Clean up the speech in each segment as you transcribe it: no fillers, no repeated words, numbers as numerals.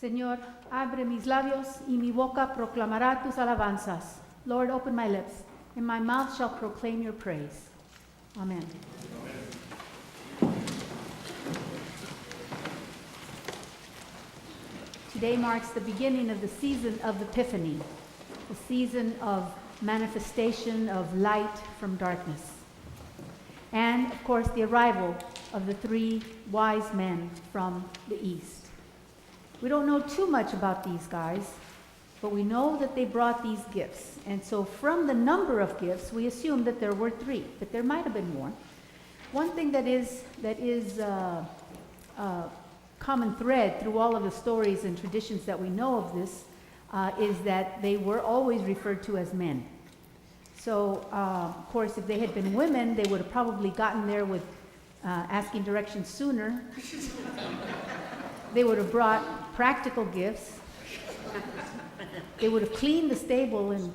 Señor, abre mis labios y mi boca proclamará tus alabanzas. Lord, open my lips, and my mouth shall proclaim your praise. Amen. Today marks the beginning of the season of Epiphany, the season of manifestation of light from darkness. And, of course, the arrival of the three wise men from the east. We don't know too much about these guys, but we know that they brought these gifts. And so from the number of gifts, we assume that there were three, but there might have been more. One thing that is common thread through all of the stories and traditions that we know of this is that they were always referred to as men. So, of course, if they had been women, they would have probably gotten there with asking directions sooner. They would have brought practical gifts. They would have cleaned the stable and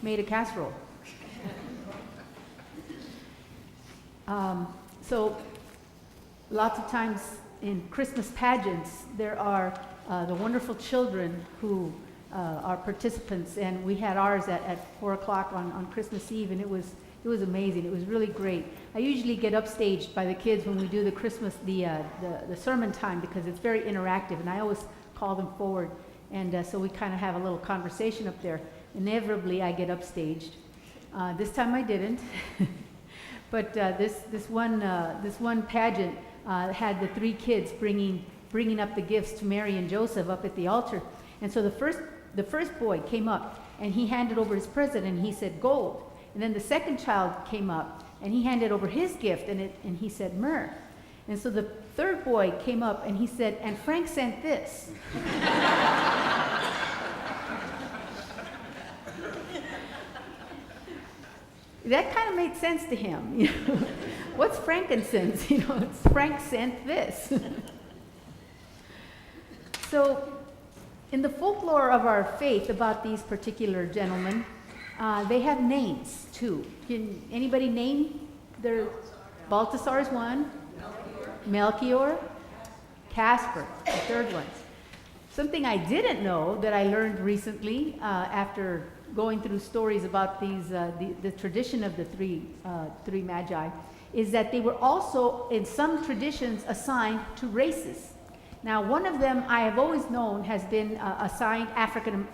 made a casserole. So, lots of times in Christmas pageants, there are the wonderful children who are participants, and we had ours at 4 o'clock on Christmas Eve, and it was amazing. It was really great. I usually get upstaged by the kids when we do the sermon time, because it's very interactive, and I always call them forward, and so we kind of have a little conversation up there. Inevitably, I get upstaged. This time I didn't, but this one pageant had the three kids bringing up the gifts to Mary and Joseph up at the altar, and so the first boy came up and he handed over his present and he said gold. And then the second child came up and he handed over his gift and he said myrrh. And so the third boy came up and he said, and Frank sent this. That kind of made sense to him. You know? What's frankincense? It's Frank sent this. So, in the folklore of our faith about these particular gentlemen, they have names too. Can anybody name their? Balthasar is one. Melchior. Casper, the third one. Something I didn't know that I learned recently after going through stories about the tradition of the three magi, is that they were also in some traditions assigned to races. Now, one of them I have always known has been assigned African,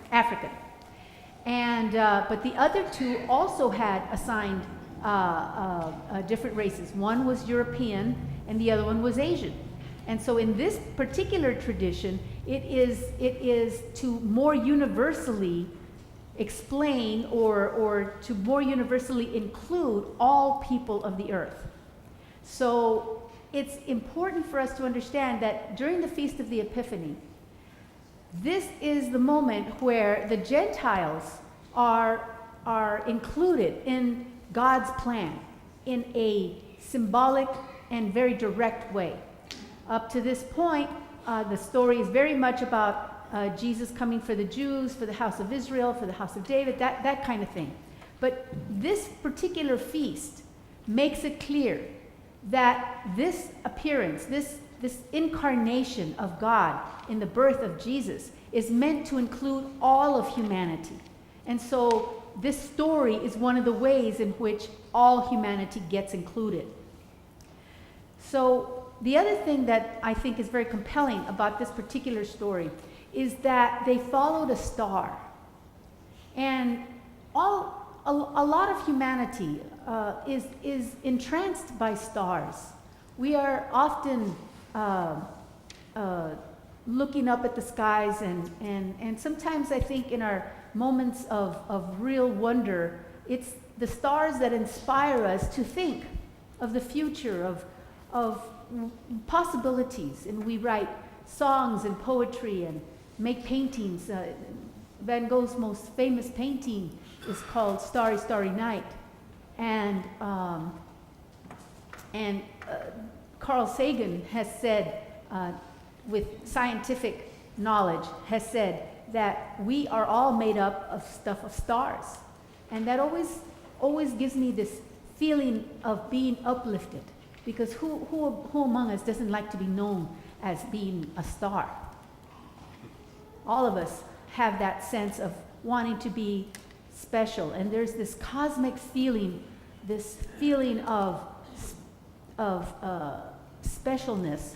and but the other two also had assigned different races. One was European, and the other one was Asian. And so, in this particular tradition, it is to more universally explain or to more universally include all people of the earth. So, it's important for us to understand that during the Feast of the Epiphany, this is the moment where the Gentiles are included in God's plan in a symbolic and very direct way. Up to this point, the story is very much about Jesus coming for the Jews, for the house of Israel, for the house of David, that kind of thing. But this particular feast makes it clear that this appearance, this incarnation of God in the birth of Jesus is meant to include all of humanity. And so this story is one of the ways in which all humanity gets included. So the other thing that I think is very compelling about this particular story is that they followed a star. And a lot of humanity is entranced by stars. We are often looking up at the skies, and sometimes I think in our moments of real wonder, it's the stars that inspire us to think of the future, of possibilities. And we write songs and poetry and make paintings. Van Gogh's most famous painting is called Starry, Starry Night. And Carl Sagan has said, with scientific knowledge, has said that we are all made up of stuff of stars. And that always gives me this feeling of being uplifted, because who among us doesn't like to be known as being a star? All of us have that sense of wanting to be special. And there's this cosmic feeling, this feeling of specialness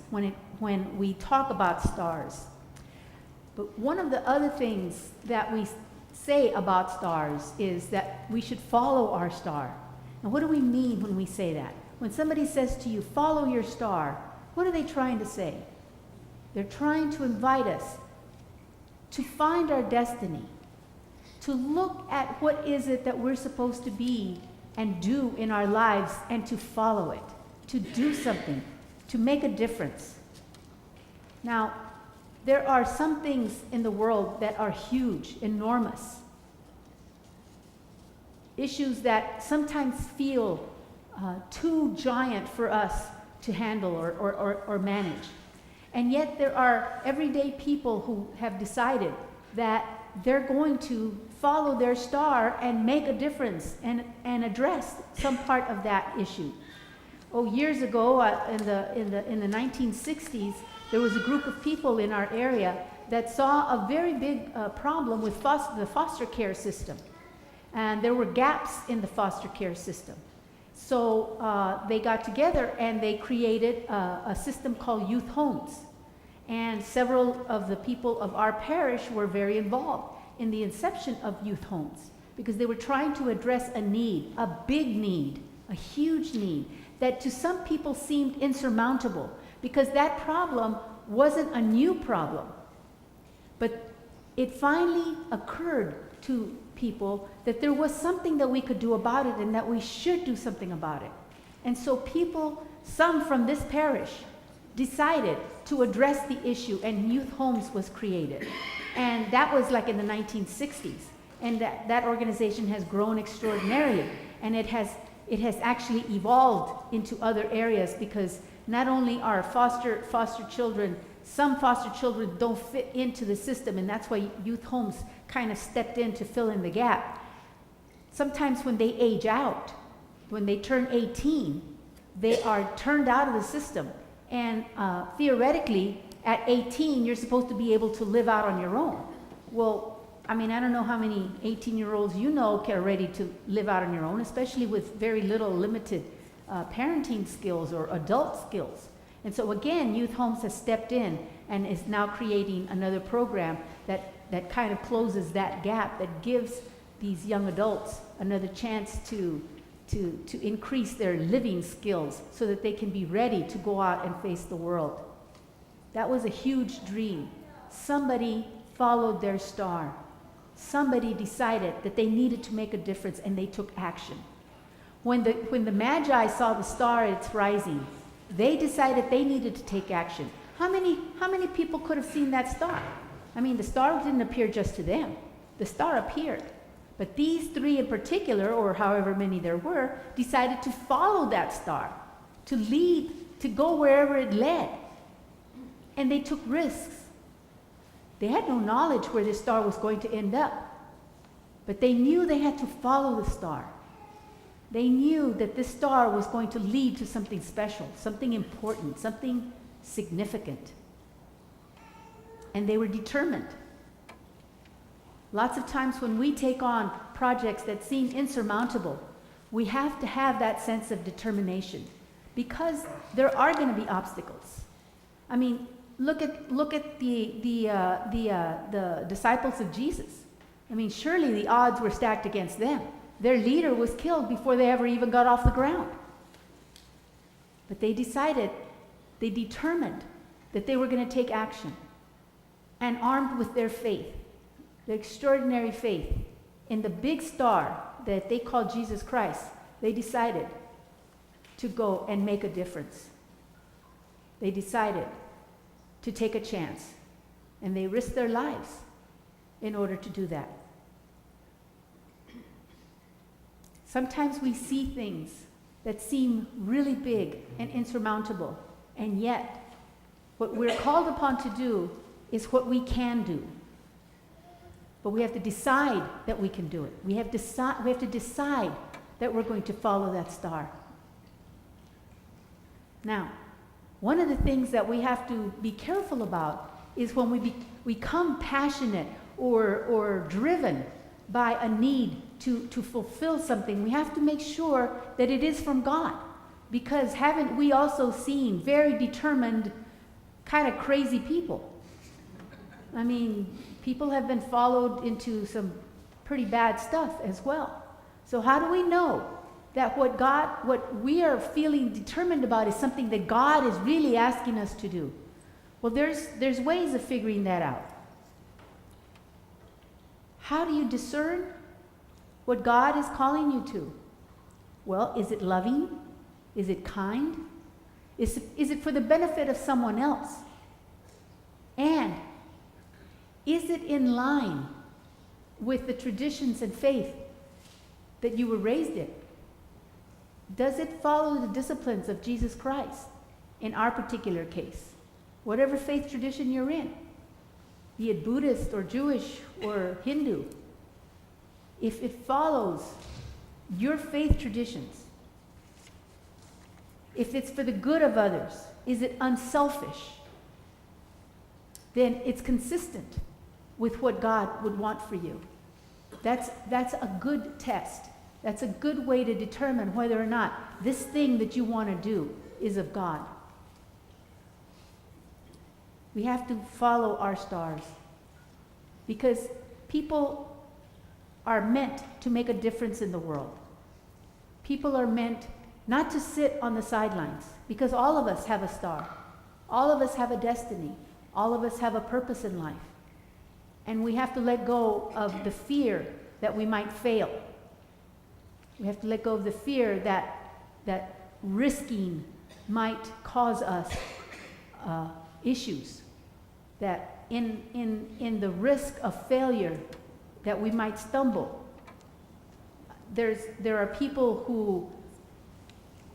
when we talk about stars. But one of the other things that we say about stars is that we should follow our star. Now, what do we mean when we say that? When somebody says to you, follow your star, what are they trying to say? They're trying to invite us to find our destiny, to look at what is it that we're supposed to be and do in our lives, and to follow it, to do something, to make a difference. Now, there are some things in the world that are huge, enormous. Issues that sometimes feel too giant for us to handle or manage. And yet there are everyday people who have decided that they're going to follow their star and make a difference and address some part of that issue. Oh, years ago, in the 1960s, there was a group of people in our area that saw a very big problem with the foster care system. And there were gaps in the foster care system. So they got together and they created a system called youth homes. And several of the people of our parish were very involved in the inception of youth homes, because they were trying to address a need, a big need, a huge need, that to some people seemed insurmountable, because that problem wasn't a new problem. But it finally occurred to people that there was something that we could do about it, and that we should do something about it. And so people, some from this parish, decided to address the issue, and youth homes was created. And that was like in the 1960s. And that organization has grown extraordinarily. And it has actually evolved into other areas, because not only are foster children, some foster children don't fit into the system, and that's why youth homes kind of stepped in to fill in the gap. Sometimes when they age out, when they turn 18, they are turned out of the system. And theoretically, at 18, you're supposed to be able to live out on your own. Well, I mean, I don't know how many 18-year-olds you know are ready to live out on your own, especially with very little limited parenting skills or adult skills. And so again, Youth Homes has stepped in and is now creating another program that kind of closes that gap, that gives these young adults another chance to increase their living skills so that they can be ready to go out and face the world. That was a huge dream. Somebody followed their star. Somebody decided that they needed to make a difference, and they took action. When the Magi saw the star at its rising, they decided they needed to take action. How many people could have seen that star? I mean, the star didn't appear just to them. The star appeared. But these three in particular, or however many there were, decided to follow that star, to lead, to go wherever it led. And they took risks. They had no knowledge where this star was going to end up. But they knew they had to follow the star. They knew that this star was going to lead to something special, something important, something significant. And they were determined. Lots of times when we take on projects that seem insurmountable, we have to have that sense of determination, because there are going to be obstacles. I mean, look at the disciples of Jesus. I mean, surely the odds were stacked against them. Their leader was killed before they ever even got off the ground. But they determined that they were going to take action. And armed with their faith, their extraordinary faith in the big star that they called Jesus Christ, they decided to go and make a difference. They decided to take a chance, and they risked their lives in order to do that. Sometimes we see things that seem really big and insurmountable, and yet what we're called upon to do is what we can do. But we have to decide that we can do it. We have to decide that we're going to follow that star. Now, one of the things that we have to be careful about is when we become passionate or driven by a need to fulfill something. We have to make sure that it is from God. Because haven't we also seen very determined, kind of crazy people? I mean, people have been followed into some pretty bad stuff as well. So how do we know that what we are feeling determined about is something that God is really asking us to do? Well, there's ways of figuring that out. How do you discern what God is calling you to? Well, is it loving? Is it kind? Is it for the benefit of someone else? And is it in line with the traditions and faith that you were raised in? Does it follow the disciplines of Jesus Christ in our particular case? Whatever faith tradition you're in, be it Buddhist or Jewish or Hindu, if it follows your faith traditions, if it's for the good of others, is it unselfish? Then it's consistent with what God would want for you. That's a good test. That's a good way to determine whether or not this thing that you want to do is of God. We have to follow our stars, because people are meant to make a difference in the world. People are meant not to sit on the sidelines, because all of us have a star. All of us have a destiny. All of us have a purpose in life. And we have to let go of the fear that we might fail. We have to let go of the fear that risking might cause us issues. That in the risk of failure, that we might stumble. There are people who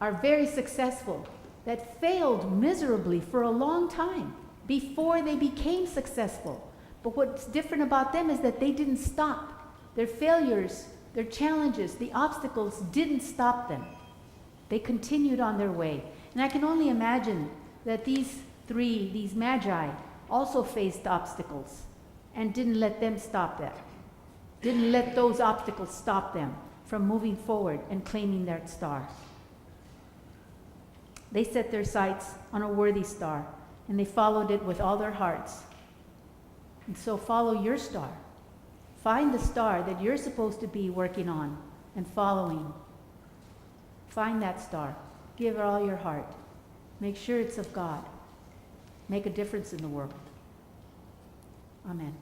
are very successful that failed miserably for a long time before they became successful. But what's different about them is that they didn't stop. Their failures, their challenges, the obstacles didn't stop them. They continued on their way. And I can only imagine that these magi, also faced obstacles and didn't let them stop them. Didn't let those obstacles stop them from moving forward and claiming their star. They set their sights on a worthy star, and they followed it with all their hearts. And so follow your star. Find the star that you're supposed to be working on and following. Find that star. Give it all your heart. Make sure it's of God. Make a difference in the world. Amen.